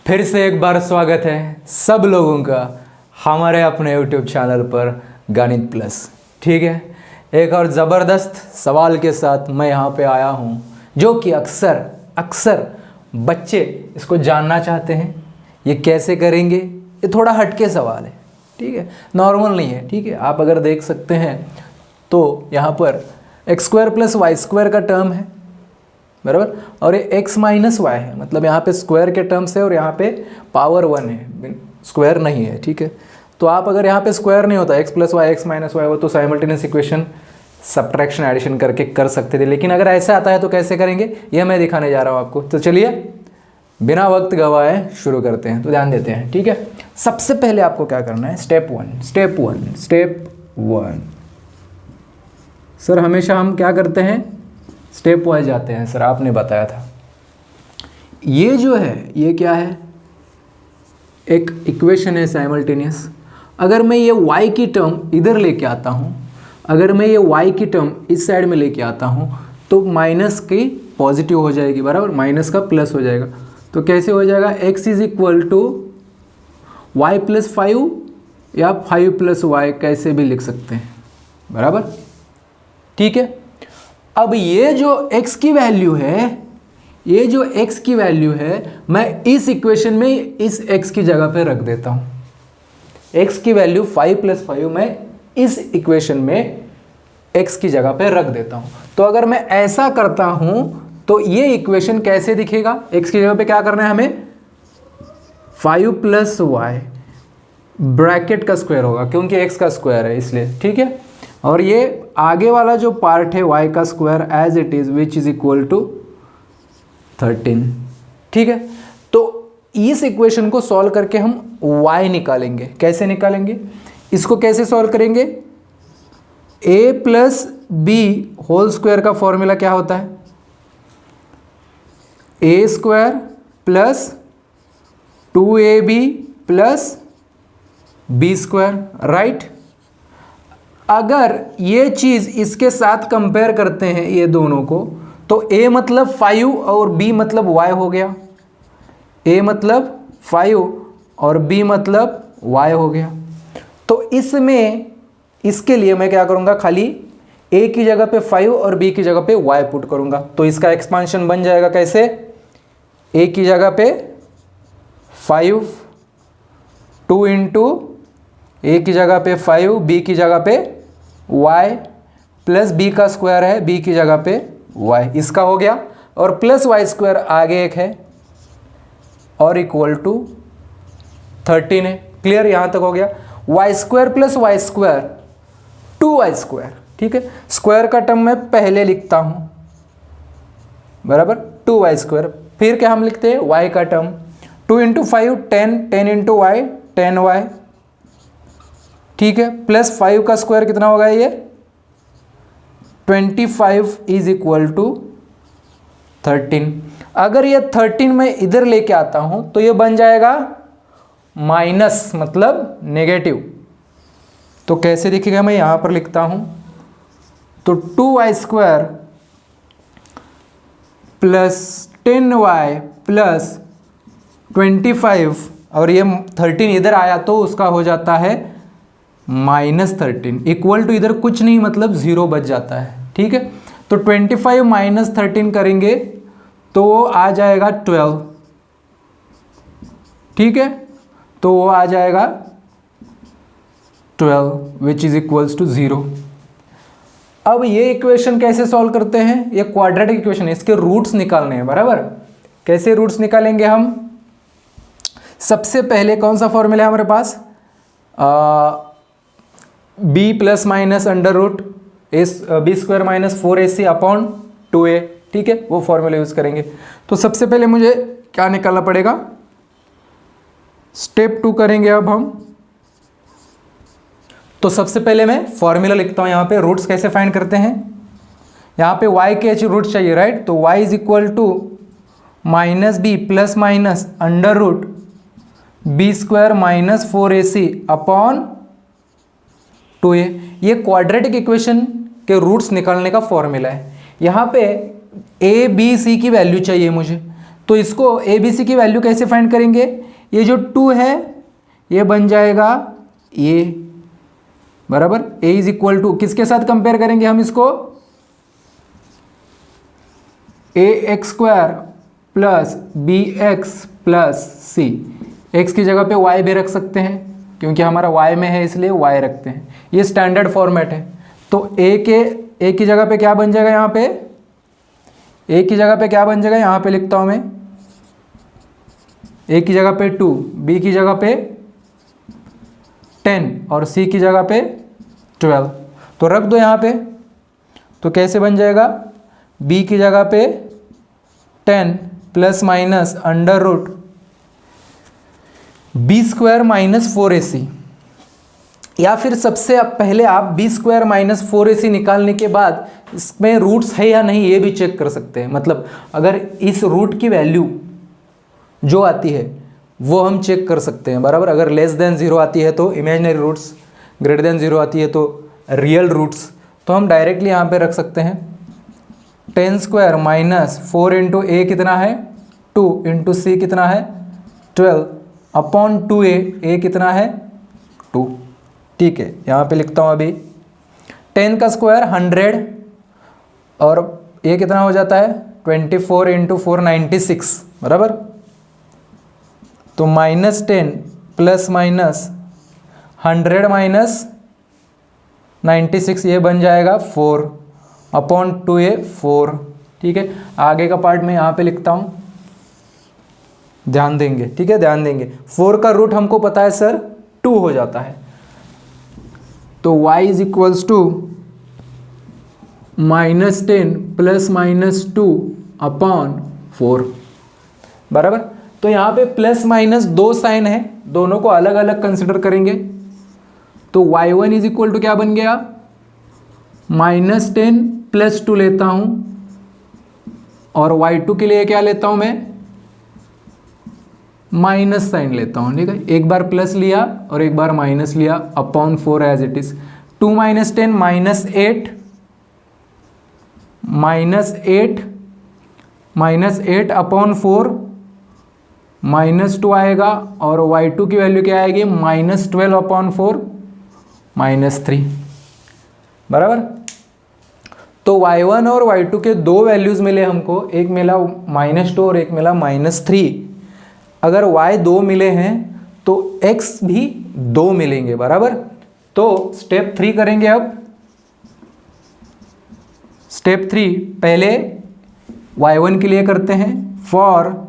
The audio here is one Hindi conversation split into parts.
फिर से एक बार स्वागत है सब लोगों का हमारे अपने YouTube चैनल पर गणित प्लस। ठीक है, एक और ज़बरदस्त सवाल के साथ मैं यहाँ पे आया हूँ जो कि अक्सर बच्चे इसको जानना चाहते हैं। ये कैसे करेंगे, ये थोड़ा हटके सवाल है। ठीक है, नॉर्मल नहीं है। ठीक है, आप अगर देख सकते हैं तो यहाँ पर x² + y² का टर्म है बराबर, और ये x - y है, मतलब यहाँ पे स्क्वायर के टर्म्स है और यहाँ पे पावर 1 है, स्क्वायर नहीं है। ठीक है, तो आप अगर यहाँ पे स्क्वायर नहीं होता x + y x - y हो तो साइमल्टेनियस इक्वेशन सब्ट्रैक्शन एडिशन करके कर सकते थे, लेकिन अगर ऐसा आता है तो कैसे करेंगे ये मैं दिखाने जा रहा हूँ आपको। तो चलिए बिना वक्त गवाए शुरू करते हैं। तो ध्यान देते हैं। ठीक है, सबसे पहले आपको क्या करना है, स्टेप वन। सर हमेशा हम क्या करते हैं, स्टेप वाइज जाते हैं। सर आपने बताया था ये जो है ये क्या है, एक इक्वेशन है साइमल्टेनियस। अगर मैं ये y की टर्म इधर लेके आता हूँ, अगर मैं ये y की टर्म इस साइड में लेके आता हूँ तो माइनस की पॉजिटिव हो जाएगी बराबर, माइनस का प्लस हो जाएगा। तो कैसे हो जाएगा, x = y + 5 या 5 + y कैसे भी लिख सकते हैं बराबर। ठीक है, अब ये जो x की वैल्यू है, ये जो x की वैल्यू है मैं इस इक्वेशन में इस x की जगह पे रख देता हूँ। x की वैल्यू 5 + 5 मैं इस इक्वेशन में x की जगह पे रख देता हूँ। तो अगर मैं ऐसा करता हूँ तो ये इक्वेशन कैसे दिखेगा, x की जगह पे क्या करना है हमें, 5 + y ब्रैकेट का स्क्वायर होगा क्योंकि x का स्क्वायर है इसलिए। ठीक है, और ये आगे वाला जो पार्ट है y का square as it is which is equal to 13। ठीक है, तो इस इक्वेशन को सॉल्व करके हम y निकालेंगे। कैसे निकालेंगे, इसको कैसे सॉल्व करेंगे, a + b होल स्क्वायर का फॉर्मूला क्या होता है, a² + 2ab + b², राइट। अगर ये चीज़ इसके साथ कंपेयर करते हैं ये दोनों को तो a मतलब 5 और b मतलब y हो गया, a मतलब 5 और b मतलब y हो गया। तो इसमें इसके लिए मैं क्या करूँगा, खाली a की जगह पे 5 और b की जगह पे y पुट करूँगा। तो इसका एक्सपांशन बन जाएगा कैसे, a की जगह पे 5, 2 × a की जगह पे 5, b की जगह पे y प्लस b का स्क्वायर है b की जगह पे y, इसका हो गया, और प्लस y² आगे एक है और इक्वल टू 13 है। क्लियर, यहाँ तक हो गया। y² + y² 2y²। ठीक है, स्क्वायर का टर्म मैं पहले लिखता हूँ बराबर, 2y²। फिर क्या हम लिखते हैं, y का टर्म 2 × 5 10, 10 × y 10y। ठीक है, प्लस 5 का स्क्वायर कितना होगा ये 25 इज इक्वल टू 13। अगर ये 13 मैं इधर लेके आता हूं तो ये बन जाएगा माइनस, मतलब नेगेटिव। तो कैसे दिखेगा, मैं यहां पर लिखता हूं, तो 2y² + 10y + 25, और ये 13 इधर आया तो उसका हो जाता है -13, इक्वल टू इधर कुछ नहीं मतलब 0 बच जाता है। ठीक है, तो 25 - 13 करेंगे तो वो आ जाएगा 12। ठीक है, तो वो आ जाएगा 12 विच इज इक्वल्स टू 0। अब ये इक्वेशन कैसे सॉल्व करते हैं, ये क्वाड्रेटिक इक्वेशन है, इसके रूट्स निकालने हैं बराबर। कैसे रूट्स निकालेंगे हम, सबसे पहले कौन सा फॉर्मूला है हमारे पास, b ± b² - 4ac/2a। ठीक है, वो फॉर्मूला यूज करेंगे। तो सबसे पहले मुझे क्या निकालना पड़ेगा, स्टेप 2 करेंगे अब हम। तो सबसे पहले मैं फॉर्मूला लिखता हूं, यहाँ पे रूट्स कैसे फाइंड करते हैं, यहाँ पे y के h रूट चाहिए, राइट। तो y is equal to -b ± b² - 4ac/2a। ये क्वाड्रेटिक इक्वेशन के रूट्स निकालने का फॉर्मूला है। यहाँ पे a b c की वैल्यू चाहिए मुझे, तो इसको ए बी सी की वैल्यू कैसे फाइंड करेंगे? ये जो 2 है ये बन जाएगा ये, बराबर ए इज इक्वल टू किसके साथ कंपेयर करेंगे हम इसको? A x square plus b x plus c. X की जगह पे वाई भी रख सकते हैं क्योंकि हमारा वाई में है इसलिए वाई रखते हैं। ये स्टैंडर्ड फॉर्मेट है। तो ए की जगह पे क्या बन जाएगा? यहाँ पे ए की जगह पे क्या बन जाएगा? यहाँ पे लिखता हूँ मैं, ए की जगह पे 2, बी की जगह पे 10 और सी की जगह पे 12। तो रख दो यहाँ पे। तो कैसे बन जाएगा? बी की जगह पे 10 plus minus under root b square minus 4ac, या फिर सबसे पहले आप बी स्क्वायर माइनस 4ac निकालने के बाद इसमें रूट्स है या नहीं ये भी चेक कर सकते हैं। मतलब अगर इस रूट की वैल्यू जो आती है वो हम चेक कर सकते हैं, बराबर। अगर लेस देन 0 आती है तो इमेजिनरी रूट्स, ग्रेटर देन 0 आती है तो रियल रूट्स। तो हम डायरेक्टली यहाँ पे रख सकते हैं 10 स्क्वायर माइनस 4 इंटू ए कितना है 2 इंटू सी कितना है 12 अपॉन 2a, ए कितना है 2। ठीक है, यहाँ पे लिखता हूँ अभी 10 का स्क्वायर 100 और ये कितना हो जाता है 24 इंटू 4 96, बराबर। तो -10 प्लस माइनस 100 माइनस 96 ये बन जाएगा 4 अपॉन 2a 4। ठीक है, आगे का पार्ट मैं यहाँ पे लिखता हूँ, ध्यान देंगे। ठीक है, ध्यान देंगे। 4 का रूट हमको पता है सर 2 हो जाता है। तो y is equals to -10 plus minus 2 upon 4, बराबर। तो यहाँ पे प्लस माइनस 2 साइन है, दोनों को अलग अलग कंसिडर करेंगे। तो y1 इज इक्वल टू क्या बन गया? -10 प्लस 2 लेता हूँ और y2 के लिए क्या लेता हूँ मैं? माइनस साइन लेता हूँ। ठीक है, एक बार प्लस लिया और एक बार माइनस लिया upon 4 as it is. 2 minus 10 -8 upon 4 -2 आएगा और y2 की वैल्यू क्या आएगी? -12 अपॉन 4 -3, बराबर। तो y1 और y2 के दो वैल्यूज मिले हमको, एक मिला -2 और एक मिला -3। अगर y 2 मिले हैं तो x भी 2 मिलेंगे, बराबर। तो स्टेप 3 करेंगे। अब स्टेप 3 पहले y1 के लिए करते हैं। For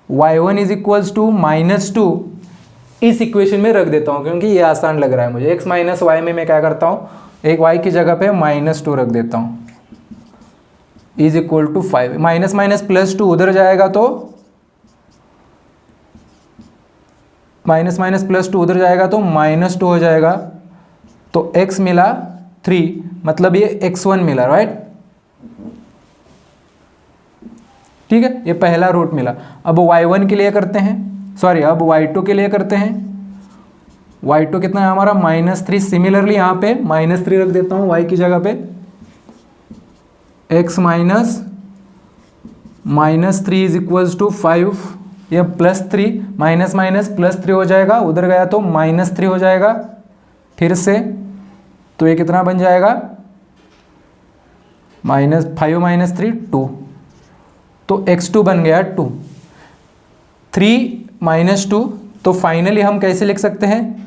y1 is equals to -2 इस इक्वेशन में रख देता हूं क्योंकि ये आसान लग रहा है मुझे। x माइनस वाई में मैं क्या करता हूं, एक y की जगह पे -2 रख देता हूं, is equal to 5। Minus minus +2 उधर जाएगा तो -+ उधर जाएगा तो -2 हो जाएगा। तो x मिला 3, मतलब ये x1 मिला, राइट। ठीक है, ये पहला रूट मिला। अब y1 के लिए करते हैं, सॉरी अब y2 के लिए करते हैं। y2 कितना है हमारा? -3। सिमिलरली यहाँ पे -3 रख देता हूँ y की जगह पे। x minus -3 is equals to 5। ये +3 माइनस माइनस +3 हो जाएगा, उधर गया तो -3 हो जाएगा फिर से। तो ये कितना बन जाएगा? -5 - 3 2। तो x2 बन गया 2। 3 - 2। तो फाइनली हम कैसे लिख सकते हैं?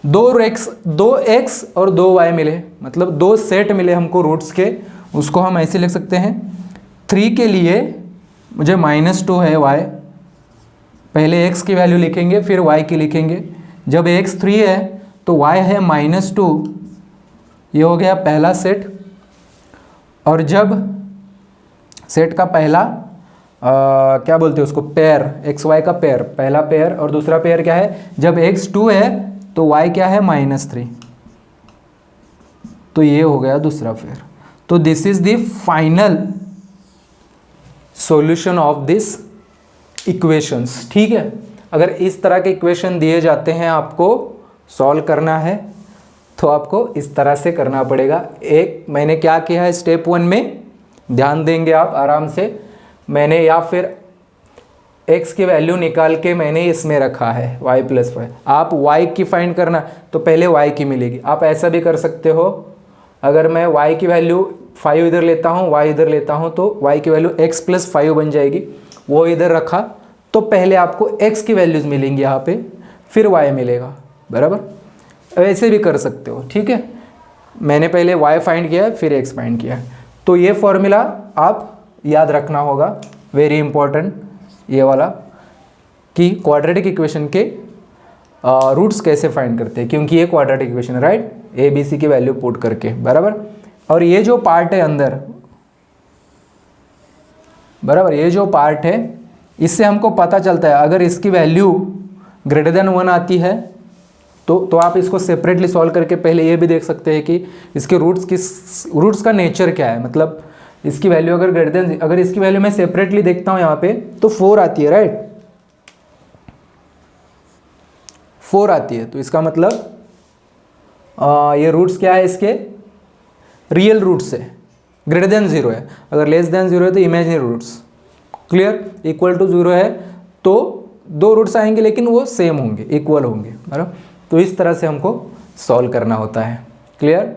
2x और 2y मिले, मतलब 2 सेट मिले हमको रूट्स के, उसको हम ऐसे लिख सकते हैं। 3 के लिए मुझे -2 है y, पहले x की वैल्यू लिखेंगे फिर y की लिखेंगे। जब x 3 है तो y है -2, ये हो गया पहला सेट। और जब सेट का पहला क्या बोलते हैं उसको, पेयर, एक्स वाई का पेयर, पहला पेयर और दूसरा पेयर क्या है? जब x 2 है तो y क्या है? -3। तो ये हो गया दूसरा पेयर। तो this is the final solution of this equations. ठीक है, अगर इस तरह के इक्वेशन दिए जाते हैं आपको सॉल्व करना है तो आपको इस तरह से करना पड़ेगा। एक मैंने क्या किया है स्टेप 1 में, ध्यान देंगे आप आराम से। मैंने या फिर x की वैल्यू निकाल के मैंने इसमें रखा है y प्लस वाई। आप y की फाइंड करना तो पहले y की मिलेगी। आप ऐसा भी कर सकते हो, अगर मैं y की वैल्यू 5 इधर लेता हूँ, y इधर लेता हूँ, तो y की वैल्यू x प्लस 5 बन जाएगी। वो इधर रखा तो पहले आपको x की वैल्यूज़ मिलेंगी यहाँ पे, फिर y मिलेगा, बराबर। ऐसे भी कर सकते हो, ठीक है। मैंने पहले y फाइंड किया फिर x फाइंड किया। तो ये फॉर्मूला आप याद रखना होगा, वेरी इंपॉर्टेंट ये वाला, कि क्वाड्रेटिक इक्वेशन के रूट्स कैसे फाइंड करते हैं, क्योंकि ये क्वाड्रेटिक इक्वेशन है, राइट, ए बी सी की वैल्यू पुट करके, बराबर। और ये जो पार्ट है अंदर, बराबर, ये जो पार्ट है इससे हमको पता चलता है अगर इसकी वैल्यू ग्रेटर देन 1 आती है तो आप इसको सेपरेटली सॉल्व करके पहले ये भी देख सकते हैं कि इसके रूट्स का नेचर क्या है। मतलब इसकी वैल्यू अगर ग्रेटर देन, अगर इसकी वैल्यू मैं सेपरेटली देखता हूँ यहाँ पे तो 4 आती है, राइट, 4 आती है। तो इसका मतलब ये रूट्स क्या है, इसके रियल रूट्स है, ग्रेटर देन 0 है। अगर लेस देन 0 है तो imaginary roots, clear, equal to 0 है तो 2 रूट्स आएंगे लेकिन वो सेम होंगे, इक्वल होंगे, बराबर। तो इस तरह से हमको सॉल्व करना होता है, क्लियर।